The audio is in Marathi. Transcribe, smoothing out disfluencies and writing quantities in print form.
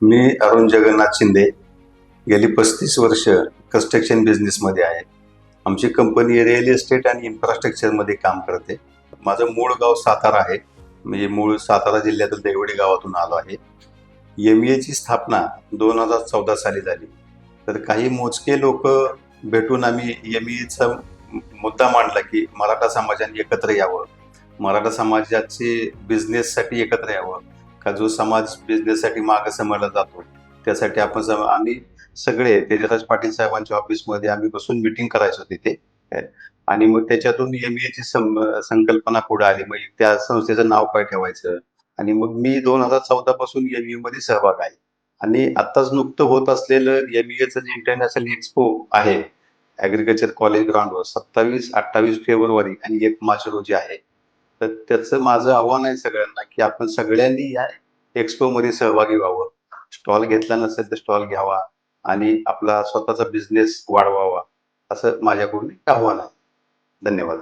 मी अरुण जगन्नाथ शिंदे. गेली 35 वर्ष कन्स्ट्रक्शन बिझनेसमध्ये आहे. आमची कंपनी रिअल इस्टेट आणि इन्फ्रास्ट्रक्चरमध्ये काम करते. माझं मूळ गाव सातारा आहे. मी मूळ सातारा जिल्ह्यातील देवडी गावातून आलो आहे. एम-ई-एची स्थापना 2014 साली झाली. तर काही मोजके लोक भेटून आम्ही एम-ई-एचा मुद्दा मांडला की मराठा समाजाने एकत्र यावं. मराठा समाजाचे बिझनेससाठी एकत्र यावं. का जो समाज बिझनेससाठी मागे समजला जातो त्यासाठी आम्ही सगळे तेजराज पाटील साहेबांच्या ऑफिसमध्ये आम्ही बसून मीटिंग करायचो तिथे. आणि मग त्याच्यातून एम-ई-एची संकल्पना पुढे आली. मग त्या संस्थेचं नाव काय ठेवायचं. आणि मग मी 2014 पासून एम-ई मध्ये सहभाग आहे. आणि आत्ताच नुकतं होत असलेलं एम-ई-एचं जे इंटरनॅशनल एक्सपो आहे ऍग्रिकल्चर कॉलेज ग्राउंडवर 27-28 फेब्रुवारी आणि 1 मार्च रोजी आहे. तर त्याचं माझं आव्हान आहे सगळ्यांना की आपण सगळ्यांनी या एक्सपो मध्ये सहभागी व्हावं. स्टॉल घेतला नसेल तर स्टॉल घ्यावा आणि आपला स्वतःचा बिझनेस वाढवावा, असं माझ्याकडून एक आव्हान आहे. धन्यवाद.